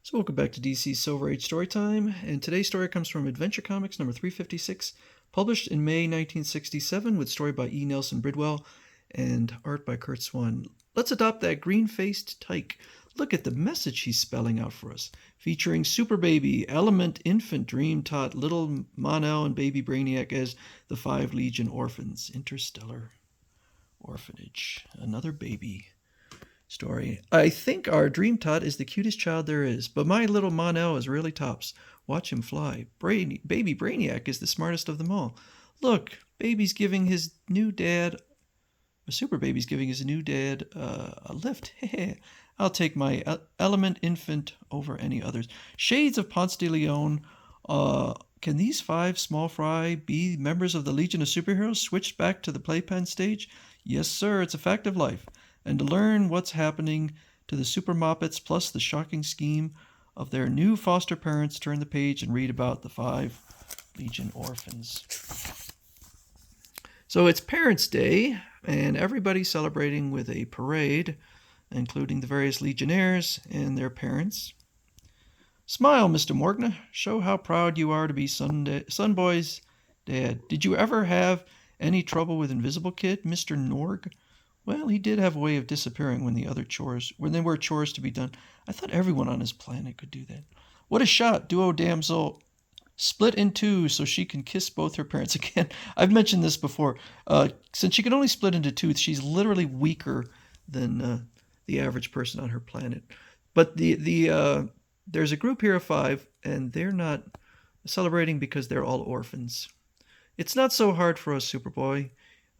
So welcome back to DC's Silver Age Storytime, and today's story comes from Adventure Comics number 356, published in May 1967, with story by E. Nelson Bridwell and art by Kurt Swan. Let's adopt that green-faced tyke. Look at the message he's spelling out for us, featuring Super Baby, Element, Infant, Dream Tot, Little Mon-El, and Baby Brainiac as the 5 Legion Orphans. Interstellar Orphanage. Another baby story. I think our Dream Tot is the cutest child there is, but my little Mon-El is really tops. Watch him fly. Baby Brainiac is the smartest of them all. Look, baby's giving his new dad, Super Baby's giving his new dad a lift. I'll take my Element Infant over any others. Shades of Ponce de Leon. Can these 5 small fry be members of the Legion of Superheroes switched back to the playpen stage? Yes, sir, it's a fact of life. And to learn what's happening to the Super Moppets plus the shocking scheme of their new foster parents, turn the page and read about the 5 Legion Orphans. So it's Parents' Day, and everybody's celebrating with a parade, including the various Legionnaires and their parents. Smile, Mr. Morgna. Show how proud you are to be Sunboy's dad. Did you ever have any trouble with Invisible Kid, Mr. Norg? Well, he did have a way of disappearing when there were chores to be done. I thought everyone on his planet could do that. What a shot, Duo Damsel. Split in 2 so she can kiss both her parents again. I've mentioned this before. Since she can only split into 2, she's literally weaker than the average person on her planet. But there's a group here of 5, and they're not celebrating because they're all orphans. It's not so hard for us, Superboy.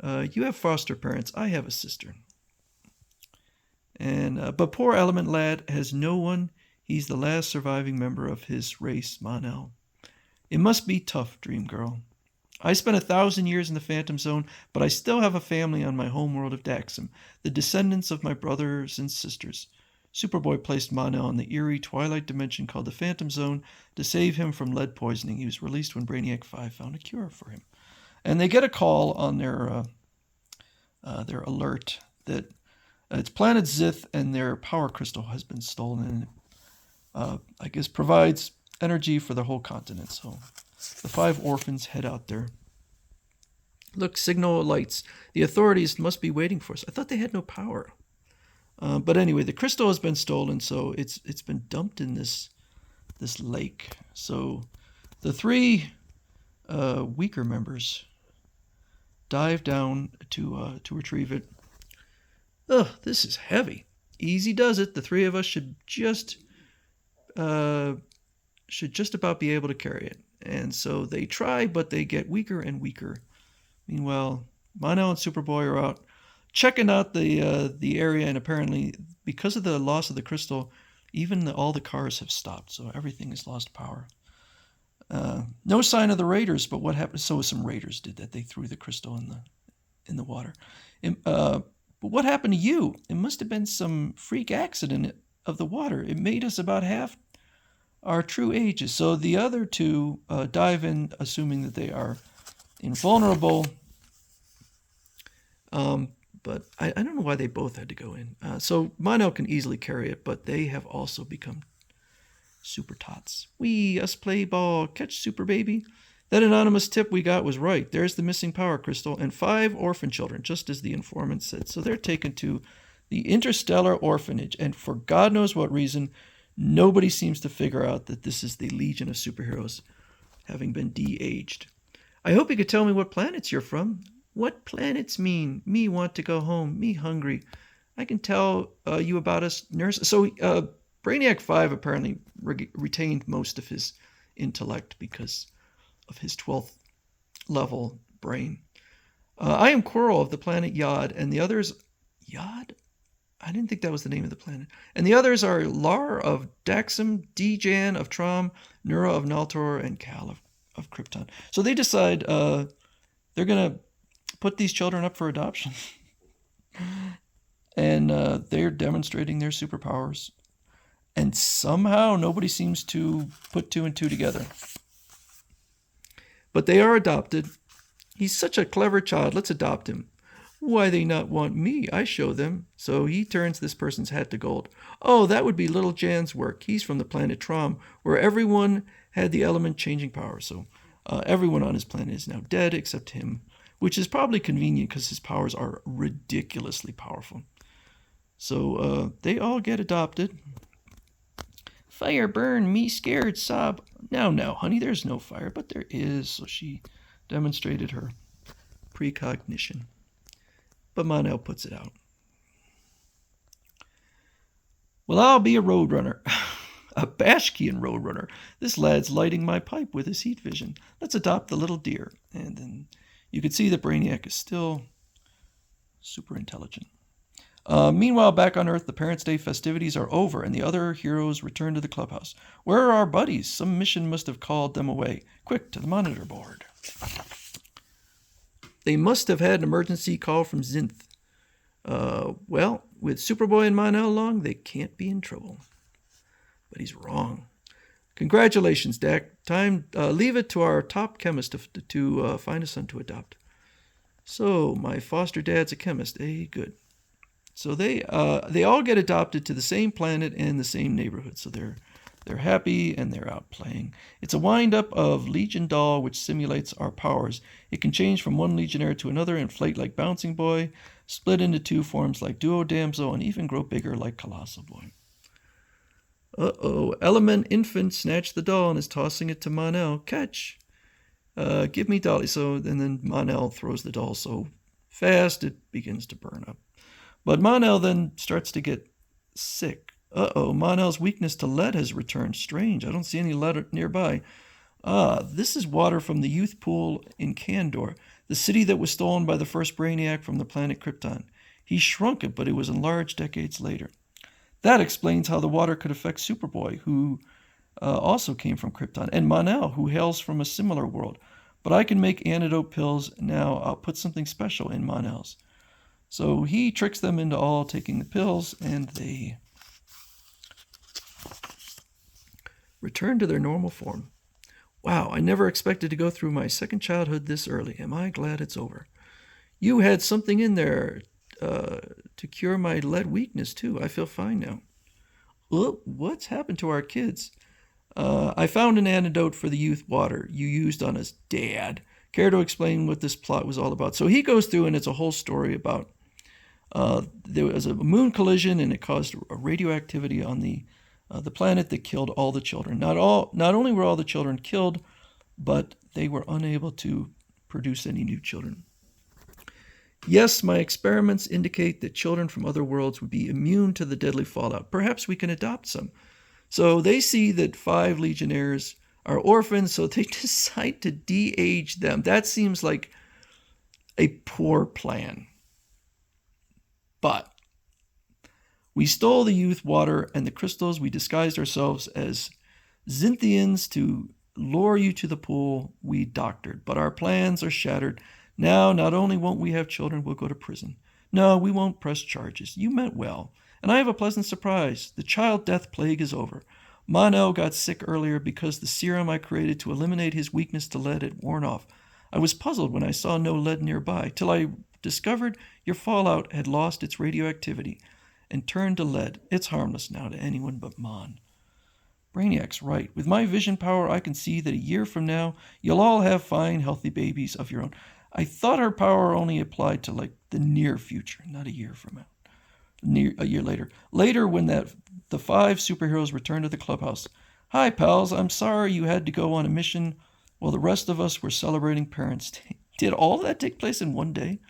You have foster parents. I have a sister. But poor Element Lad has no one. He's the last surviving member of his race, Mon-El. It must be tough, Dream Girl. I spent 1,000 years in the Phantom Zone, but I still have a family on my homeworld of Daxam, the descendants of my brothers and sisters. Superboy placed Mon-El in the eerie twilight dimension called the Phantom Zone to save him from lead poisoning. He was released when Brainiac 5 found a cure for him. And they get a call on their alert that it's Planet Zith and their power crystal has been stolen, and I guess provides energy for the whole continent. So the 5 orphans head out there. Look, signal lights. The authorities must be waiting for us. I thought they had no power. But anyway, the crystal has been stolen, so it's been dumped in this lake. So the 3 weaker members dive down to retrieve it. Ugh, this is heavy. Easy does it. The 3 of us should just about be able to carry it. And so they try, but they get weaker and weaker. Meanwhile, Mon-El and Superboy are out checking out the area, and apparently, because of the loss of the crystal, even all the cars have stopped. So everything has lost power. No sign of the raiders, but what happened? So some raiders did that. They threw the crystal in the water. But what happened to you? It must have been some freak accident of the water. It made us about half our true ages. So the other 2 dive in, assuming that they are invulnerable. But I don't know why they both had to go in. So Mon-El can easily carry it, but they have also become Super Tots. We us play ball, catch Super Baby. That anonymous tip we got was right. There's the missing power crystal and 5 orphan children, just as the informant said. So they're taken to the Interstellar Orphanage, and for God knows what reason, nobody seems to figure out that this is the Legion of Superheroes, having been de-aged. I hope you could tell me what planets you're from. What planets mean? Me want to go home. Me hungry. I can tell you about us, nurse. So Brainiac 5 apparently retained most of his intellect because of his 12th level brain. I am Quirrell of the planet Yod, and the others... Yod? I didn't think that was the name of the planet. And the others are Lar of Daxam, Dejan of Trom, Nura of Naltor, and Cal of Krypton. So they decide they're going to put these children up for adoption. And they're demonstrating their superpowers. And somehow nobody seems to put 2 and 2 together. But they are adopted. He's such a clever child. Let's adopt him. Why they not want me? I show them. So he turns this person's hat to gold. Oh, that would be Little Jan's work. He's from the planet Trom, where everyone had the element changing power. So everyone on his planet is now dead except him, which is probably convenient because his powers are ridiculously powerful. So they all get adopted. Fire burn, me scared, sob. Now, honey, there's no fire, but there is. So she demonstrated her precognition. But Mon-El puts it out. Well, I'll be a roadrunner. A Bashkian roadrunner. This lad's lighting my pipe with his heat vision. Let's adopt the little deer. And then you can see that Brainiac is still super intelligent. Meanwhile, back on Earth, the Parents' Day festivities are over, and the other heroes return to the clubhouse. Where are our buddies? Some mission must have called them away. Quick, to the monitor board. They must have had an emergency call from Zinth. Well, with Superboy and Mon-El along, they can't be in trouble. But he's wrong. Congratulations, Dak. Leave it to our top chemist to find a son to adopt. So, my foster dad's a chemist. Good. So they all get adopted to the same planet and the same neighborhood. So they're happy and they're out playing. It's a wind-up of Legion Doll, which simulates our powers. It can change from one Legionnaire to another, inflate like Bouncing Boy, split into two forms like Duo Damsel, and even grow bigger like Colossal Boy. Element Infant snatched the doll and is tossing it to Mon-El. Catch! Give me Dolly. So, and then Mon-El throws the doll so fast it begins to burn up. But Mon-El then starts to get sick. Mon-El's weakness to lead has returned. Strange, I don't see any lead nearby. This is water from the youth pool in Kandor, the city that was stolen by the first Brainiac from the planet Krypton. He shrunk it, but it was enlarged decades later. That explains how the water could affect Superboy, who also came from Krypton, and Mon-El, who hails from a similar world. But I can make antidote pills now. I'll put something special in Mon-El's. So he tricks them into all taking the pills, and they return to their normal form. Wow, I never expected to go through my second childhood this early. Am I glad it's over? You had something in there to cure my lead weakness, too. I feel fine now. What's happened to our kids? I found an antidote for the youth water you used on us, Dad. Care to explain what this plot was all about? So he goes through, and it's a whole story about there was a moon collision, and it caused a radioactivity on the planet that killed all the children. Not only were all the children killed, but they were unable to produce any new children. Yes, my experiments indicate that children from other worlds would be immune to the deadly fallout. Perhaps we can adopt some. So they see that 5 Legionnaires are orphans, so they decide to de-age them. That seems like a poor plan. But we stole the youth water and the crystals. We disguised ourselves as Zinthians to lure you to the pool we doctored. But our plans are shattered. Now, not only won't we have children, we'll go to prison. No, we won't press charges. You meant well. And I have a pleasant surprise. The child death plague is over. Mon-El got sick earlier because the serum I created to eliminate his weakness to lead had worn off. I was puzzled when I saw no lead nearby, till I discovered your fallout had lost its radioactivity and turned to lead. It's harmless now to anyone but Mon. Brainiac's right. With my vision power, I can see that a year from now, you'll all have fine, healthy babies of your own. I thought her power only applied to, the near future, not a year from now. A year later. Later, when the 5 superheroes return to the clubhouse. Hi, pals. I'm sorry you had to go on a mission while the rest of us were celebrating Parents' Day. Did all that take place in one day?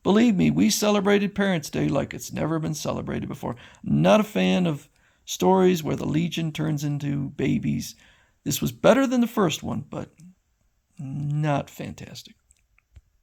Believe me, we celebrated Parents' Day like it's never been celebrated before. Not a fan of stories where the Legion turns into babies. This was better than the first one, but not fantastic.